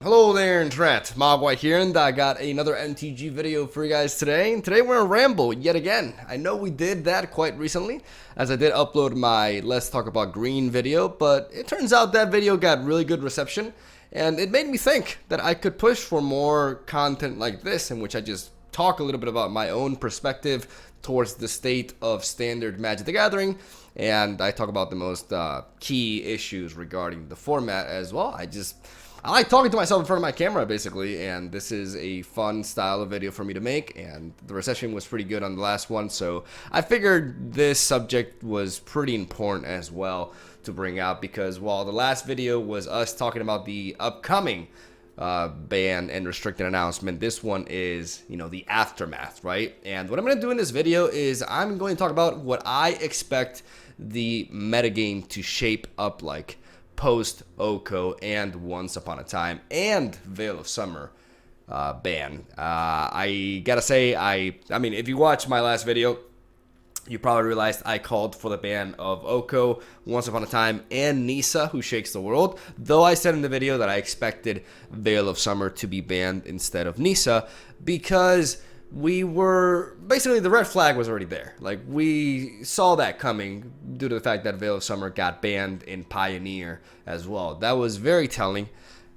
Hello there, Internet. MegaMogwai here, and I got another MTG video for you guys today. And today we're gonna ramble yet again. I know we did that quite recently, as I did upload my Let's Talk About Green video, but it turns out that video got really good reception, and it made me think that I could push for more content like this, in which I just talk a little bit about my own perspective towards the state of standard Magic the Gathering, and I talk about the most key issues regarding the format as well. I like talking to myself in front of my camera, basically, and this is a fun style of video for me to make, and the reception was pretty good on the last one, so I figured this subject was pretty important as well to bring out, because while the last video was us talking about the upcoming ban and restricted announcement, this one is, the aftermath, right? And what I'm going to do in this video is I'm going to talk about what I expect the metagame to shape up like Post-Oko and Once Upon a Time and Veil of Summer ban. I gotta say, I mean, if you watch my last video, you probably realized I called for the ban of Oko, Once Upon a Time, and Nisa, Who Shakes the World, though I said in the video that I expected Veil of Summer to be banned instead of Nisa, because basically the red flag was already there. Like, we saw that coming due to the fact that Veil of Summer got banned in Pioneer as well. That was very telling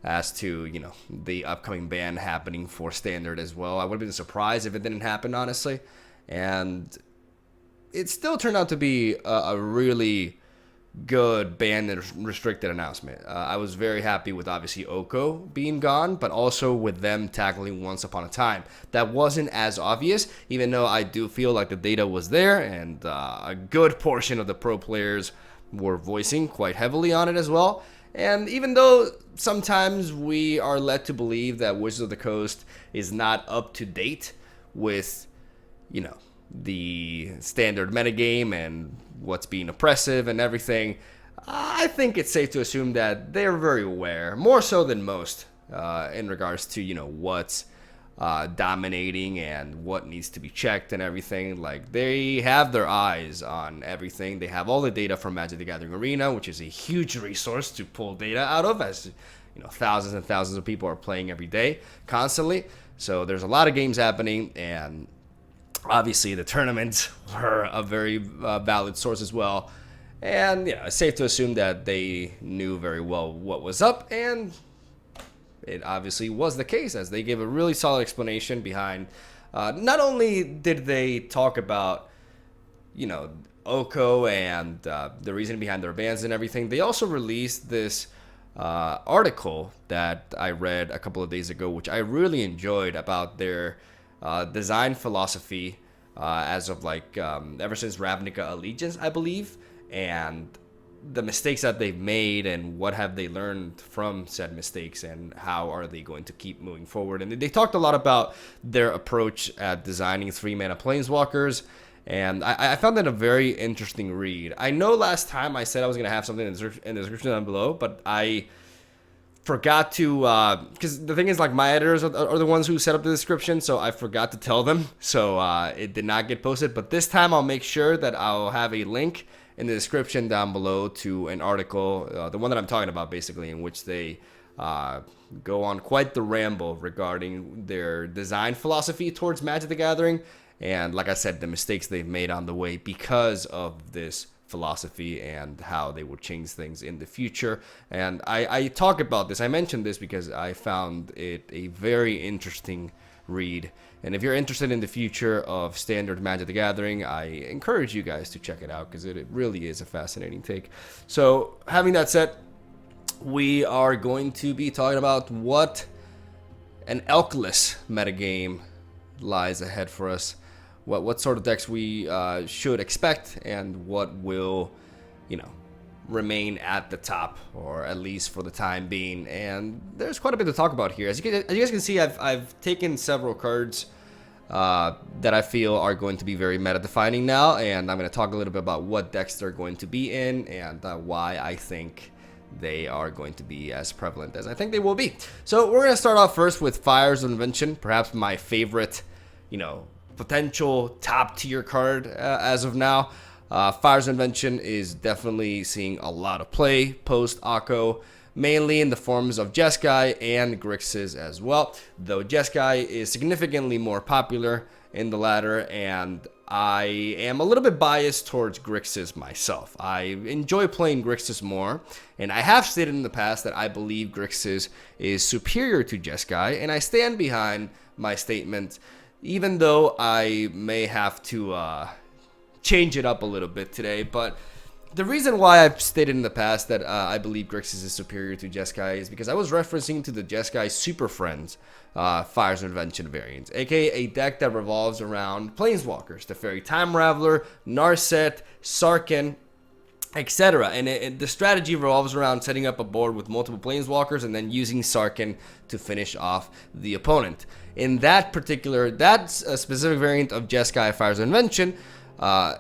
as to, the upcoming ban happening for Standard as well. I would have been surprised if it didn't happen, honestly. And it still turned out to be a really good ban and restricted announcement. I was very happy with obviously Oko being gone, but also with them tackling Once Upon a Time. That wasn't as obvious, even though I do feel like the data was there, and a good portion of the pro players were voicing quite heavily on it as well. And even though sometimes we are led to believe that Wizards of the Coast is not up to date with, the standard metagame and what's being oppressive and everything, I think it's safe to assume that they're very aware, more so than most, in regards to, what's dominating and what needs to be checked and everything. Like, they have their eyes on everything. They have all the data from Magic the Gathering Arena, which is a huge resource to pull data out of, as thousands and thousands of people are playing every day, constantly. So there's a lot of games happening, and obviously, the tournaments were a very valid source as well. And, it's safe to assume that they knew very well what was up, and it obviously was the case, as they gave a really solid explanation behind. Not only did they talk about, Oko and the reason behind their bans and everything, they also released this article that I read a couple of days ago, which I really enjoyed, about their design philosophy as of ever since Ravnica Allegiance, I believe, and the mistakes that they've made and what have they learned from said mistakes and how are they going to keep moving forward. And they talked a lot about their approach at designing 3-mana planeswalkers, and I found that a very interesting read. I know last time I said I was going to have something in the description down below, but I forgot to, because the thing is, my editors are the ones who set up the description, so I forgot to tell them, so it did not get posted. But this time I'll make sure that I'll have a link in the description down below to an article, the one that I'm talking about, basically, in which they go on quite the ramble regarding their design philosophy towards Magic the Gathering, and like I said, the mistakes they've made on the way because of this philosophy and how they will change things in the future. And I talk about this, I mentioned this because I found it a very interesting read. And if you're interested in the future of standard Magic the Gathering, I encourage you guys to check it out, because it really is a fascinating take. So having that said, we are going to be talking about what an elkless metagame lies ahead for us. What sort of decks we should expect, and what will, remain at the top, or at least for the time being. And there's quite a bit to talk about here. As you guys can see, I've taken several cards that I feel are going to be very meta-defining now, and I'm going to talk a little bit about what decks they're going to be in, and why I think they are going to be as prevalent as I think they will be. So we're going to start off first with Fires of Invention, perhaps my favorite, potential top tier card as of now. Fires of Invention is definitely seeing a lot of play post-Oko. mainly in the forms of Jeskai and Grixis as well, though Jeskai is significantly more popular in the latter, and I am a little bit biased towards Grixis myself. I enjoy playing Grixis more, and I have stated in the past that I believe Grixis is superior to Jeskai, and I stand behind my statement, even though I may have to change it up a little bit today. But the reason why I've stated in the past that I believe Grixis is superior to Jeskai is because I was referencing to the Jeskai Super Friends Fires of Invention variant, aka a deck that revolves around Planeswalkers, Teferi Time Raveler, Narset, Sarkhan, etc. And the strategy revolves around setting up a board with multiple Planeswalkers and then using Sarkhan to finish off the opponent. In that specific variant of Jeskai Fires of Invention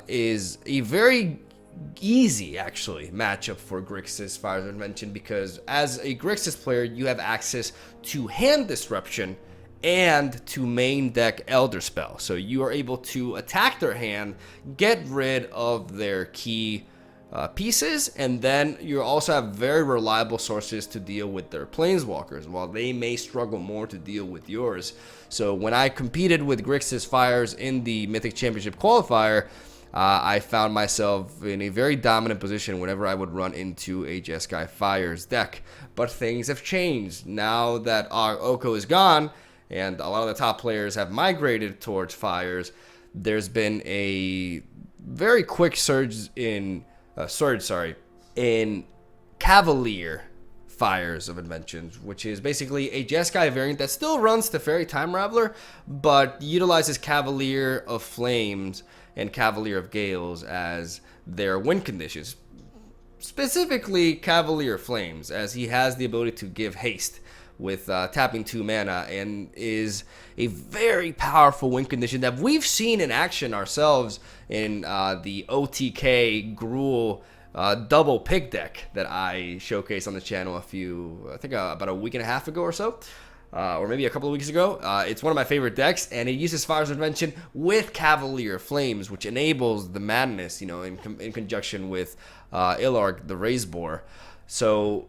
is a very easy, actually, matchup for Grixis Fires of Invention, because as a Grixis player, you have access to Hand Disruption and to main deck Elder Spell. So you are able to attack their hand, get rid of their key pieces, and then you also have very reliable sources to deal with their Planeswalkers, while they may struggle more to deal with yours. So when I competed with Grixis Fires in the Mythic Championship qualifier, I found myself in a very dominant position whenever I would run into a Jeskai Fires deck. But things have changed. Now that our Oko is gone, and a lot of the top players have migrated towards Fires, there's been a very quick surge in Cavalier Fires of Inventions, which is basically a Jeskai variant that still runs Teferi Time Raveler, but utilizes Cavalier of Flames and Cavalier of Gales as their win conditions. Specifically Cavalier Flames, as he has the ability to give haste with tapping 2 mana, and is a very powerful win condition that we've seen in action ourselves in the OTK Gruul double pick deck that I showcased on the channel about a week and a half ago or so. Or maybe a couple of weeks ago. It's one of my favorite decks, and it uses Fires of Invention with Cavalier Flames, which enables the madness, in conjunction with Ilarg, the Razeboar. So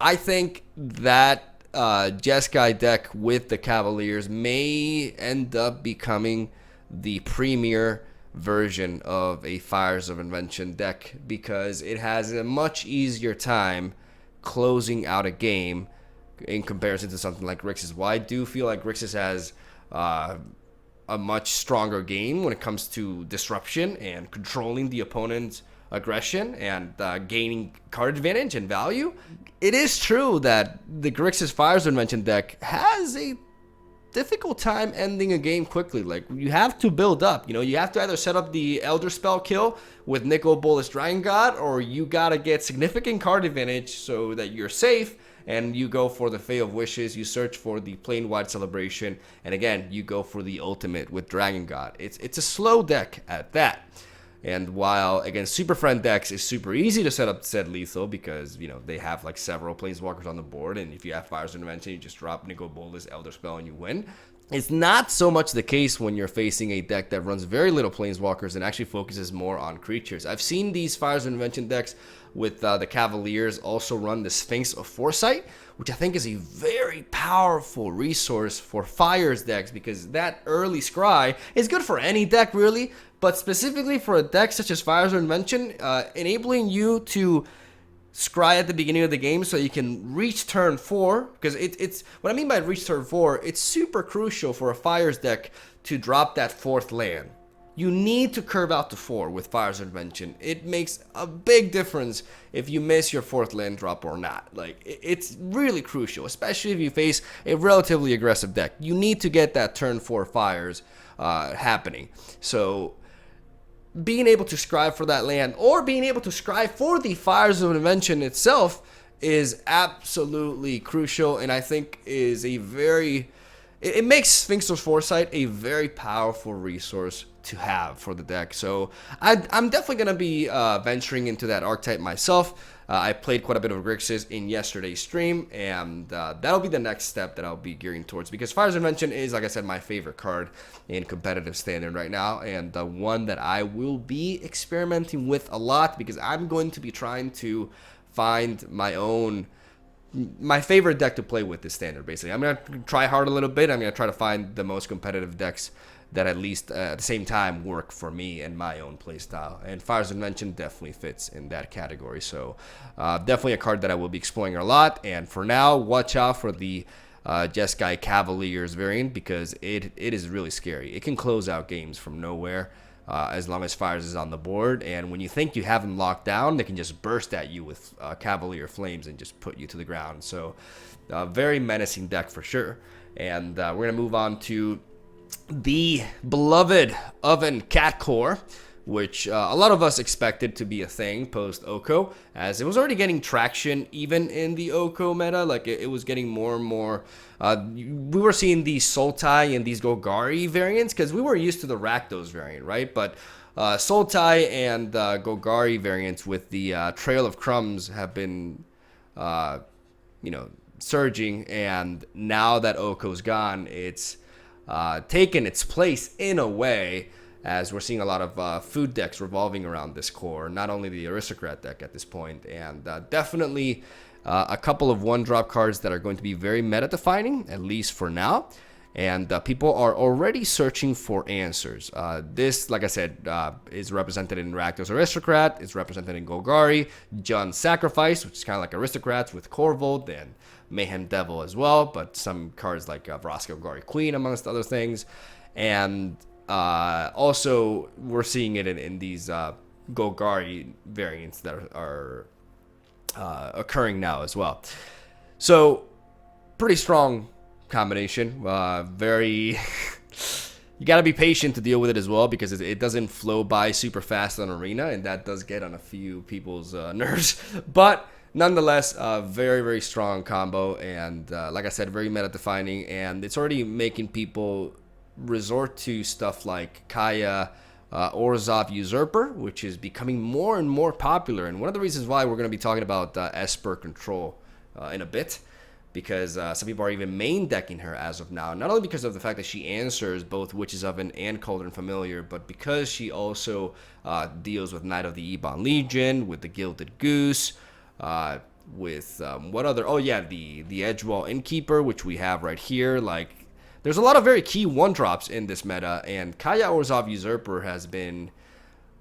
I think that Jeskai deck with the Cavaliers may end up becoming the premier version of a Fires of Invention deck, because it has a much easier time closing out a game in comparison to something like Grixis. Well, I do feel like Grixis has a much stronger game when it comes to disruption and controlling the opponent's aggression and gaining card advantage and value. It is true that the Grixis Fires of Invention deck has a difficult time ending a game quickly. Like, you have to build up. You have to either set up the Elder Spell kill with Nicol Bolas Dragon God, or you gotta get significant card advantage so that you're safe, and you go for the Fae of Wishes, you search for the Plane-Wide Celebration, and again, you go for the ultimate with Dragon God. It's a slow deck at that. And while, again, Super Friend decks is super easy to set up said lethal, because, they have like several Planeswalkers on the board, and if you have Fires of Invention, you just drop Nicol Bolas, Elder Spell, and you win. It's not so much the case when you're facing a deck that runs very little Planeswalkers and actually focuses more on creatures. I've seen these Fires of Invention decks with the Cavaliers also run the Sphinx of Foresight, which I think is a very powerful resource for Fires decks, because that early scry is good for any deck really, but specifically for a deck such as Fires of Invention, enabling you to scry at the beginning of the game so you can reach turn 4, because it's what I mean by reach turn 4, it's super crucial for a Fires deck to drop that 4th land. You need to curve out to 4 with Fires of Invention. It makes a big difference if you miss your 4th land drop or not. Like, it's really crucial, especially if you face a relatively aggressive deck. You need to get that turn 4 Fires happening. So being able to scry for that land, or being able to scry for the Fires of Invention itself, is absolutely crucial, and I think is it makes Sphinx of Foresight a very powerful resource to have for the deck. So I'm definitely going to be venturing into that archetype myself. I played quite a bit of Grixis in yesterday's stream, and that'll be the next step that I'll be gearing towards, because Fires of Invention is, like I said, my favorite card in competitive Standard right now, and the one that I will be experimenting with a lot, because I'm going to be trying to find my own my favorite deck to play with is Standard, basically. I'm going to try hard a little bit. I'm going to try to find the most competitive decks that at least at the same time work for me and my own playstyle. And Fire's Invention definitely fits in that category. So definitely a card that I will be exploring a lot. And for now, watch out for the Jeskai Cavaliers variant, because it is really scary. It can close out games from nowhere. As long as Fires is on the board, and when you think you have them locked down, they can just burst at you with Cavalier Flames and just put you to the ground. So very menacing deck for sure. And we're going to move on to the beloved Oven Cat Core, which a lot of us expected to be a thing post-Oko, as it was already getting traction even in the Oko meta. Like, it was getting more and more. We were seeing these Sultai and these Golgari variants, because we were used to the Rakdos variant, right? But Sultai and Golgari variants with the Trail of Crumbs have been, surging, and now that Oko's gone, it's taken its place in a way, as we're seeing a lot of food decks revolving around this core, not only the Aristocrat deck at this point, and definitely a couple of one-drop cards that are going to be very meta-defining, at least for now, and people are already searching for answers. This, like I said, is represented in Rakdos Aristocrat, it's represented in Golgari, Jund Sacrifice, which is kind of like Aristocrats with Corvold, and Mayhem Devil as well, but some cards like Vraska Golgari Queen, amongst other things, and also we're seeing it in these Golgari variants that are occurring now as well. So pretty strong combination. Very you got to be patient to deal with it as well, because it doesn't flow by super fast on Arena, and that does get on a few people's nerves. But nonetheless, very, very strong combo, and like I said, very meta defining, and it's already making people resort to stuff like Kaya Orzhov Usurper, which is becoming more and more popular. And one of the reasons why we're going to be talking about Esper Control in a bit, because some people are even main decking her as of now, not only because of the fact that she answers both Witch's Oven and Cauldron Familiar, but because she also deals with Knight of the Ebon Legion, with the Gilded Goose, with what other, oh yeah, the Edgewall Innkeeper, which we have right here. Like, there's a lot of very key one-drops in this meta, and Kaya Orzhov Usurper has been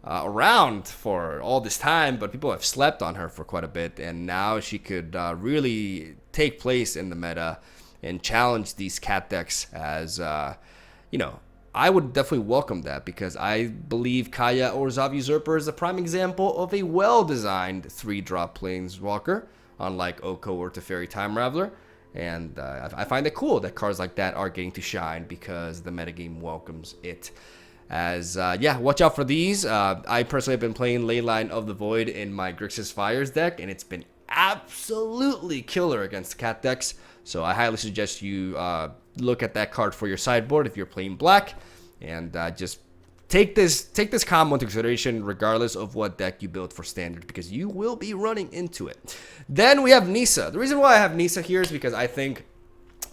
around for all this time, but people have slept on her for quite a bit, and now she could really take place in the meta and challenge these cat decks as, I would definitely welcome that, because I believe Kaya Orzhov Usurper is a prime example of a well-designed 3-drop Planeswalker, unlike Oko or Teferi Time Raveler. And I find it cool that cards like that are getting to shine, because the metagame welcomes it. As, watch out for these. I personally have been playing Leyline of the Void in my Grixis Fires deck, and it's been absolutely killer against cat decks. So I highly suggest you look at that card for your sideboard if you're playing black, and just take this combo into consideration regardless of what deck you build for Standard, because you will be running into it. Then we have Nissa. The reason why I have Nissa here is because I think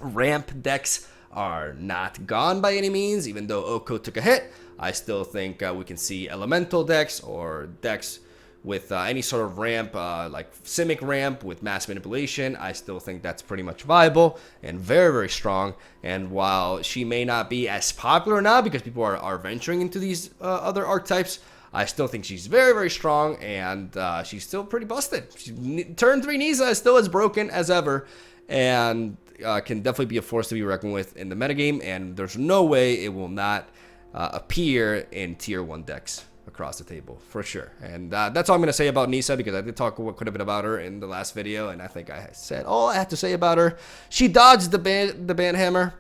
ramp decks are not gone by any means. Even though Oko took a hit, I still think we can see elemental decks or decks with any sort of ramp, like Simic ramp with mass manipulation. I still think that's pretty much viable and very, very strong. And while she may not be as popular now because people are venturing into these other archetypes, I still think she's very, very strong, and she's still pretty busted. Turn 3 Nissa is still as broken as ever, and can definitely be a force to be reckoned with in the metagame, and there's no way it will not appear in tier 1 decks across the table, for sure. And that's all I'm going to say about Nissa, because I did talk quite a bit about her in the last video, and I think I said all I had to say about her. She dodged the ban hammer,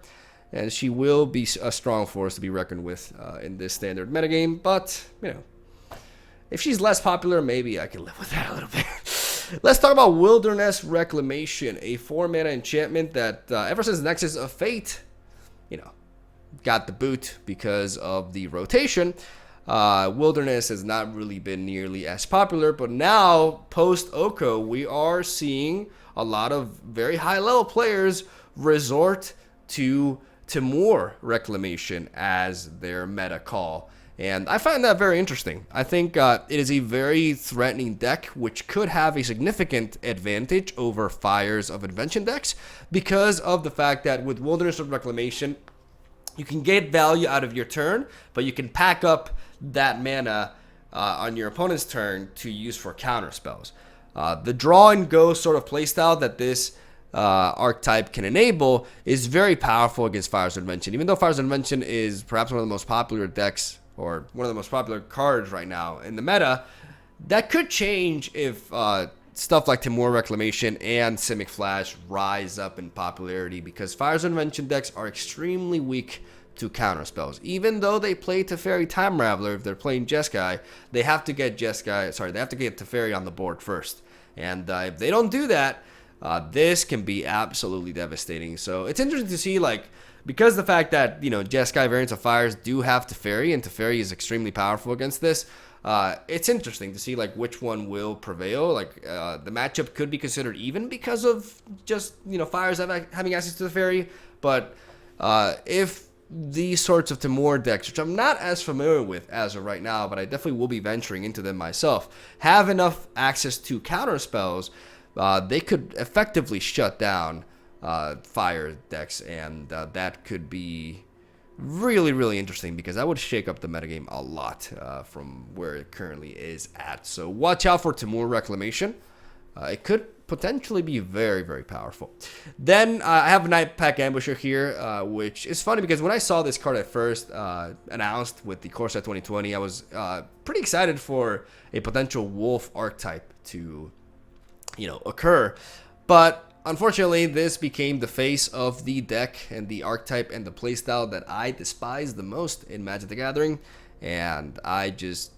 and she will be a strong force to be reckoned with in this Standard metagame, but, if she's less popular, maybe I can live with that a little bit. Let's talk about Wilderness Reclamation, a 4-mana enchantment that ever since Nexus of Fate, got the boot because of the rotation. Wilderness has not really been nearly as popular, but now, post-Oko, we are seeing a lot of very high-level players resort to Temur Reclamation as their meta call. And I find that very interesting. I think it is a very threatening deck, which could have a significant advantage over Fires of Invention decks because of the fact that with Wilderness of Reclamation, you can get value out of your turn, but you can pack up that mana on your opponent's turn to use for counter spells. The draw and go sort of playstyle that this archetype can enable is very powerful against Fires of Invention. Even though Fires of Invention is perhaps one of the most popular decks or one of the most popular cards right now in the meta, that could change if stuff like Temur Reclamation and Simic Flash rise up in popularity, because Fires of Invention decks are extremely weak to counter spells. Even though they play Teferi Time Raveler, if they're playing Jeskai, they have to get Teferi on the board first. And if they don't do that, this can be absolutely devastating. So it's interesting to see, like, because the fact that, you know, Jeskai variants of Fires do have Teferi, and Teferi is extremely powerful against this, it's interesting to see, like, which one will prevail. Like, the matchup could be considered even because of just, you know, Fires having access to Teferi. But if these sorts of Temur decks, which I'm not as familiar with as of right now, but I definitely will be venturing into them myself, have enough access to counter spells, they could effectively shut down fire decks, and that could be really, really interesting because that would shake up the metagame a lot from where it currently is at. So watch out for Temur Reclamation. It could potentially be very, very powerful. Then I have a Night Pack Ambusher here, which is funny because when I saw this card at first announced with the Core Set 2020, I was pretty excited for a potential Wolf archetype to, you know, occur. But unfortunately, this became the face of the deck and the archetype and the playstyle that I despise the most in Magic the Gathering, and I just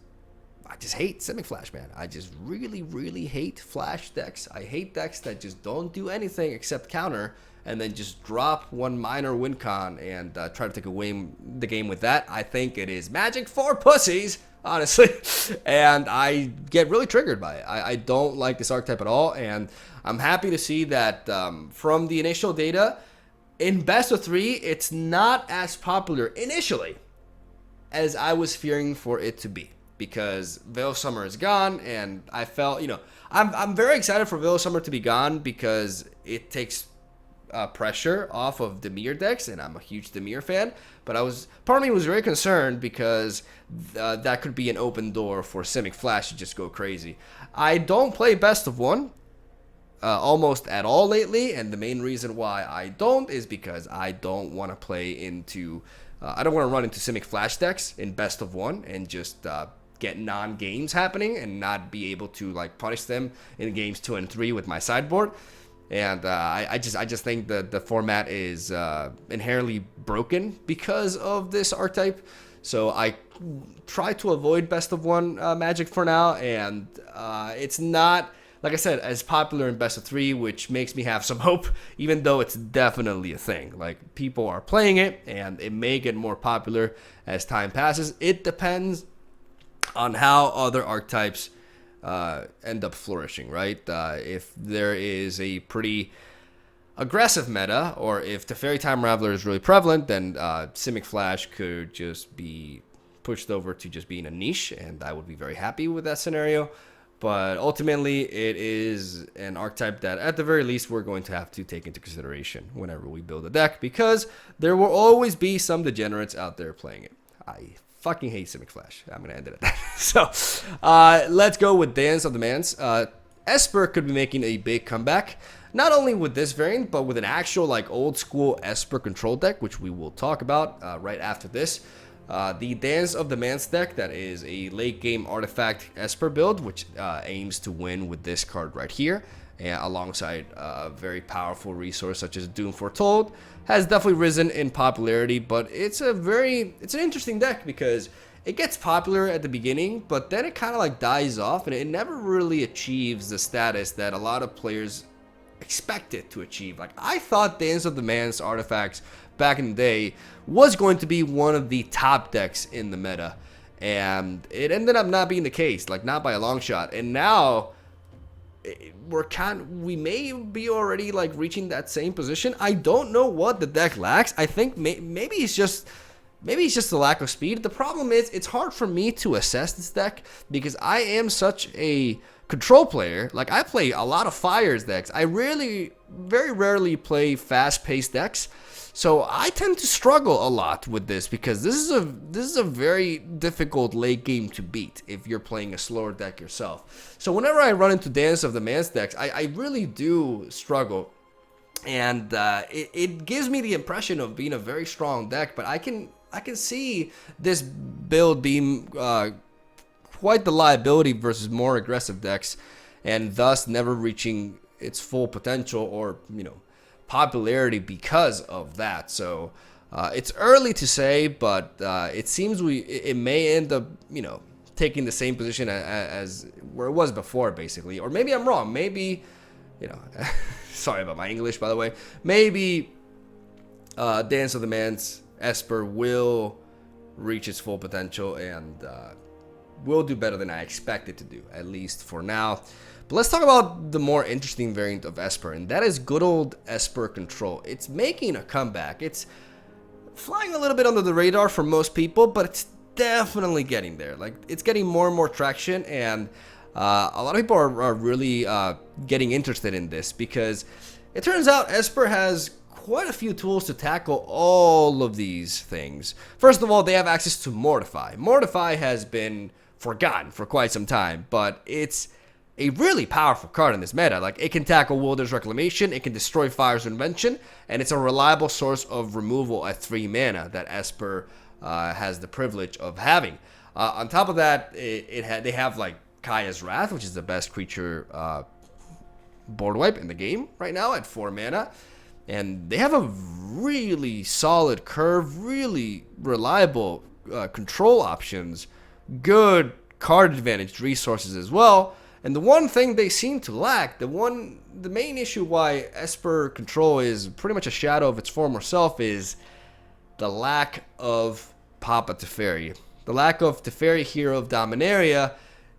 hate Simic Flash, man. I just really, really hate Flash decks. I hate decks that just don't do anything except counter and then just drop one minor win con and try to take away the game with that. I think it is Magic for pussies, honestly, and I get really triggered by it. I don't like this archetype at all, and I'm happy to see that from the initial data, in best of 3, it's not as popular initially as I was fearing for it to be, because Veil of Summer is gone, and I felt, you know, I'm very excited for Veil of Summer to be gone because it takes pressure off of Dimir decks, and I'm a huge Dimir fan. But part of me was very concerned because that could be an open door for Simic Flash to just go crazy. I don't play best of 1 almost at all lately, and the main reason why I don't is because I don't want to play into I don't want to run into Simic Flash decks in best of 1 and just get non-games happening and not be able to, like, punish them in games 2 and 3 with my sideboard. And I just think that the format is inherently broken because of this archetype. So I try to avoid best of 1 Magic for now, and it's not, like I said, as popular in best of 3, which makes me have some hope, even though it's definitely a thing. Like, people are playing it, and it may get more popular as time passes. It depends on how other archetypes end up flourishing, right? If there is a pretty aggressive meta, or if Teferi Time Raveler is really prevalent, then Simic Flash could just be pushed over to just being a niche, and I would be very happy with that scenario. But ultimately, it is an archetype that, at the very least, we're going to have to take into consideration whenever we build a deck, because there will always be some degenerates out there playing it. I fucking hate Simic Flash. I'm going to end it at that. So, let's go with Dance of the Mans. Esper could be making a big comeback, not only with this variant, but with an actual, like, old school Esper control deck, which we will talk about right after this. The Dance of the Mans deck, that is a late game artifact Esper build, which aims to win with this card right here, alongside a very powerful resource such as Doom Foretold, has definitely risen in popularity. But it's an interesting deck because it gets popular at the beginning, but then it kind of like dies off, and it never really achieves the status that a lot of players expect it to achieve. Like, I thought Dance of the Mans artifacts back in the day was going to be one of the top decks in the meta, and it ended up not being the case, like, not by a long shot. And now we may be already, like, reaching that same position. I don't know what the deck lacks. I think maybe it's just maybe it's just the lack of speed. The problem is it's hard for me to assess this deck because I am such a control player. Like, I play a lot of fires decks. I very rarely play fast-paced decks. So I tend to struggle a lot with this because this is a very difficult late game to beat if you're playing a slower deck yourself. So whenever I run into Dance of the Man's decks, I really do struggle. And it gives me the impression of being a very strong deck, but I can see this build being quite the liability versus more aggressive decks, and thus never reaching its full potential or, you know, popularity because of that. So it's early to say, but it seems it may end up, you know, taking the same position as where it was before, basically. Or maybe I'm wrong. Maybe, you know, sorry about my English, by the way. Maybe Dance of the Man's Esper will reach its full potential and will do better than I expect it to do, at least for now. But let's talk about the more interesting variant of Esper, and that is good old Esper Control. It's making a comeback. It's flying a little bit under the radar for most people, but it's definitely getting there. Like, it's getting more and more traction, and a lot of people are really getting interested in this because it turns out Esper has quite a few tools to tackle all of these things. First of all, they have access to Mortify. Mortify has been forgotten for quite some time, but it's a really powerful card in this meta. Like, it can tackle Wilder's Reclamation, it can destroy Fire's Invention, and it's a reliable source of removal at 3 mana that Esper has the privilege of having. On top of that, they have like Kaya's Wrath, which is the best creature board wipe in the game right now at 4 mana. And they have a really solid curve, really reliable control options, good card advantage resources as well. And the one thing they seem to lack, the main issue why Esper Control is pretty much a shadow of its former self, is the lack of Papa Teferi. The lack of Teferi, Hero of Dominaria,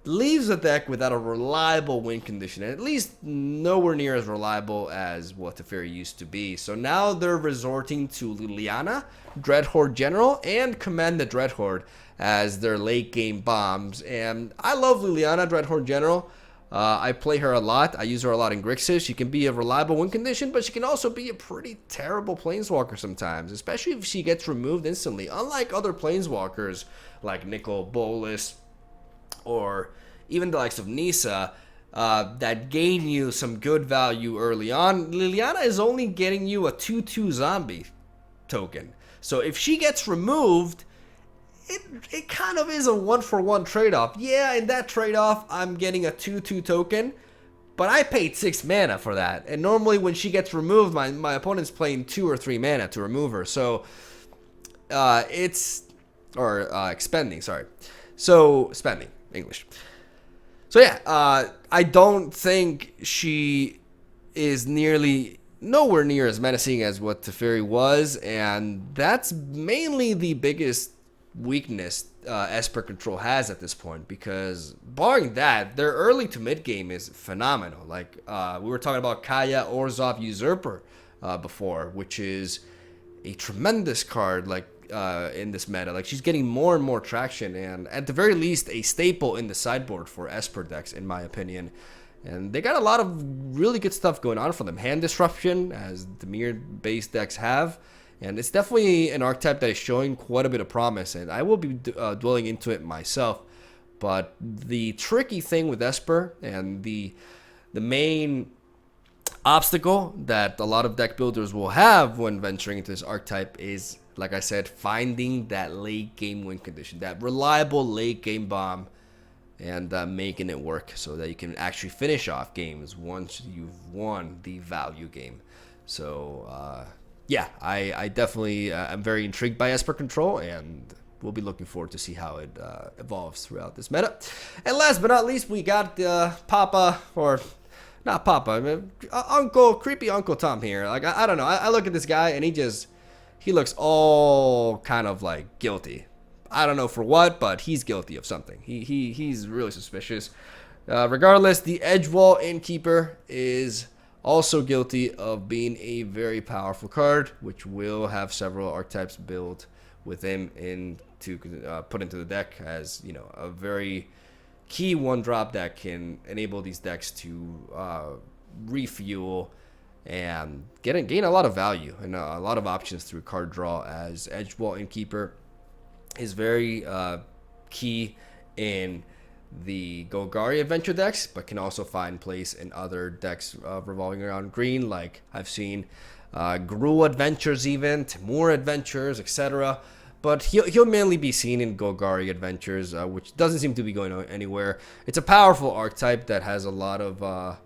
leaves the deck without a reliable win condition, and at least nowhere near as reliable as what Teferi used to be. So now they're resorting to Liliana, Dreadhorde General, and Command the Dreadhorde as their late game bombs. And I love Liliana, Dreadhorde General. I play her a lot. I use her a lot in Grixis. She can be a reliable win condition, but she can also be a pretty terrible Planeswalker sometimes, especially if she gets removed instantly. Unlike other Planeswalkers like Nicol Bolas or even the likes of Nissa that gain you some good value early on, Liliana is only getting you a 2/2 zombie token. So if she gets removed, it kind of is a 1-for-1 trade-off. Yeah, in that trade-off, I'm getting a 2/2 token, but I paid 6 mana for that. And normally when she gets removed, my opponent's playing 2 or 3 mana to remove her. So expending, sorry. So, spending, English. So yeah, I don't think she is nowhere near as menacing as what Teferi was, and that's mainly the biggest weakness Esper Control has at this point, because barring that, their early to mid game is phenomenal. Like, we were talking about Kaya Orzhov Usurper before, which is a tremendous card, like, in this meta. Like, she's getting more and more traction, and at the very least a staple in the sideboard for Esper decks, in my opinion. And they got a lot of really good stuff going on for them. Hand Disruption, as the Dimir based decks have, and it's definitely an archetype that is showing quite a bit of promise, and I will be dwelling into it myself. But the tricky thing with Esper, and the main obstacle that a lot of deck builders will have when venturing into this archetype is, like I said, finding that late game win condition, that reliable late game bomb, and making it work so that you can actually finish off games once you've won the value game. So yeah, I definitely am very intrigued by Esper Control, and we'll be looking forward to see how it evolves throughout this meta. And last but not least, we got Papa, or not Papa, I mean, creepy Uncle Tom here. Like, I don't know. I look at this guy, and he looks all kind of like guilty. I don't know for what, but he's guilty of something. He's really suspicious. Regardless, the Edgewall Innkeeper is also guilty of being a very powerful card, which will have several archetypes built with him in to put into the deck as, you know, a very key one drop that can enable these decks to refuel and gain a lot of value and a lot of options through card draw, as Edgewall Innkeeper is very key in the Golgari adventure decks, but can also find place in other decks revolving around green, like I've seen Gruul Adventures, even Timur Adventures, etc. But he'll mainly be seen in Golgari Adventures, which doesn't seem to be going anywhere. It's a powerful archetype that has a lot of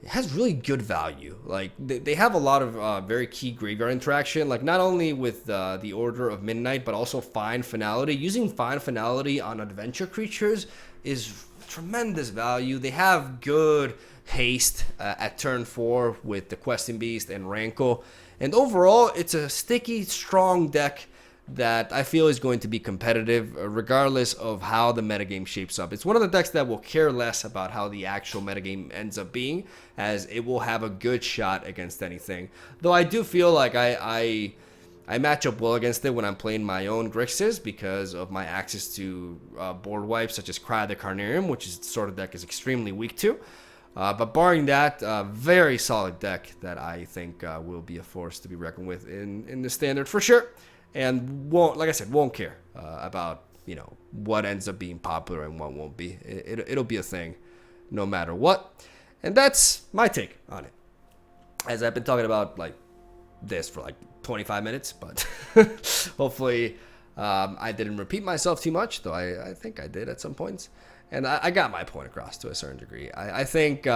it has really good value. Like they have a lot of very key graveyard interaction, like not only with the Order of Midnight, but also Find Finality. Using Find Finality on adventure creatures is tremendous value. They have good haste at turn 4 with the Questing Beast and Rankle, and overall it's a sticky, strong deck that I feel is going to be competitive regardless of how the metagame shapes up. It's one of the decks that will care less about how the actual metagame ends up being, as it will have a good shot against anything. Though I do feel like I match up well against it when I'm playing my own Grixis because of my access to board wipes such as Cry the Carnarium, which is the sort of deck is extremely weak to. But barring that, very solid deck that I think will be a force to be reckoned with in the standard for sure. And won't, like I said, won't care about, you know, what ends up being popular and what won't be. It'll be a thing no matter what. And that's my take on it. As I've been talking about like this for like 25 minutes, but hopefully I didn't repeat myself too much, though I think I did at some points. And I got my point across to a certain degree. I think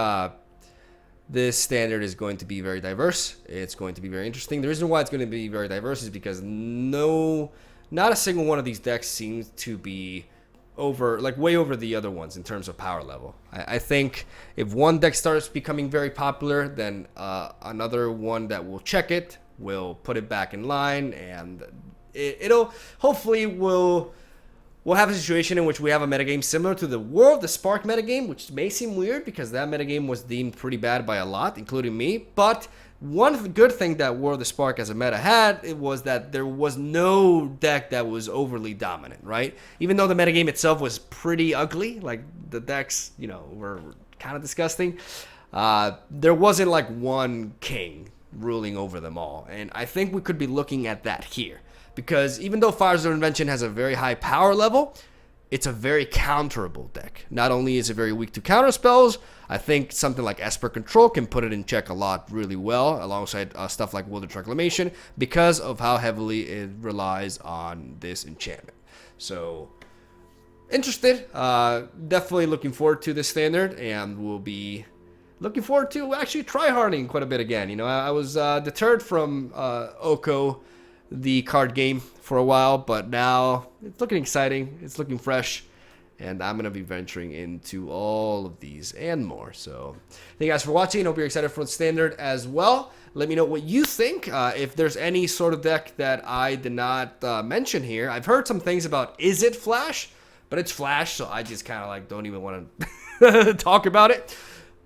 this standard is going to be very diverse. It's going to be very interesting. The reason why it's going to be very diverse is because not a single one of these decks seems to be way over the other ones in terms of power level. I think if one deck starts becoming very popular, then another one that will check it will put it back in line, and it'll hopefully we'll have a situation in which we have a metagame similar to the Spark metagame, which may seem weird because that metagame was deemed pretty bad by a lot, including me. But one good thing that War of the Spark as a meta had, it was that there was no deck that was overly dominant, right? Even though the metagame itself was pretty ugly, like the decks, you know, were kind of disgusting, there wasn't like one king ruling over them all. And I think we could be looking at that here. Because even though Firestorm Invention has a very high power level, it's a very counterable deck. Not only is it very weak to counter spells, I think something like Esper Control can put it in check a lot really well, alongside stuff like Wilderness Reclamation, because of how heavily it relies on this enchantment. So, interested. Definitely looking forward to this standard, and we'll be looking forward to actually tryharding quite a bit again. You know, I was deterred from Oko, the card game, for a while, but now it's looking exciting, it's looking fresh, and I'm gonna be venturing into all of these and more. So thank you guys for watching. Hope you're excited for the standard as well. Let me know what you think. If there's any sort of deck that I did not mention here. I've heard some things about is it Flash, but it's Flash, so I just kind of like don't even want to talk about it.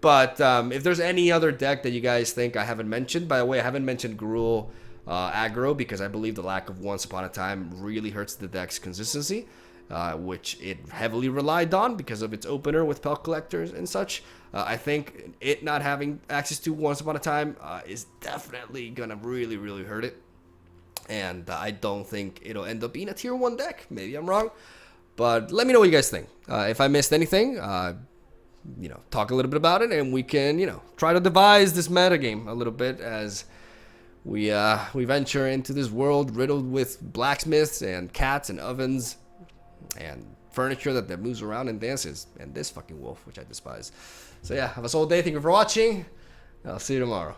But if there's any other deck that you guys think I haven't mentioned, by the way, I haven't mentioned Gruul aggro, because I believe the lack of Once Upon a Time really hurts the deck's consistency, which it heavily relied on because of its opener with Pelk Collectors and such. I think it not having access to Once Upon a Time is definitely gonna really, really hurt it, and I don't think it'll end up being a tier 1 deck. Maybe I'm wrong, but let me know what you guys think. If I missed anything, you know, talk a little bit about it, and we can, you know, try to devise this metagame a little bit as we venture into this world riddled with blacksmiths and cats and ovens and furniture that moves around and dances, and this fucking wolf, which I despise. So yeah, have a solid day. Thank you for watching. I'll see you tomorrow.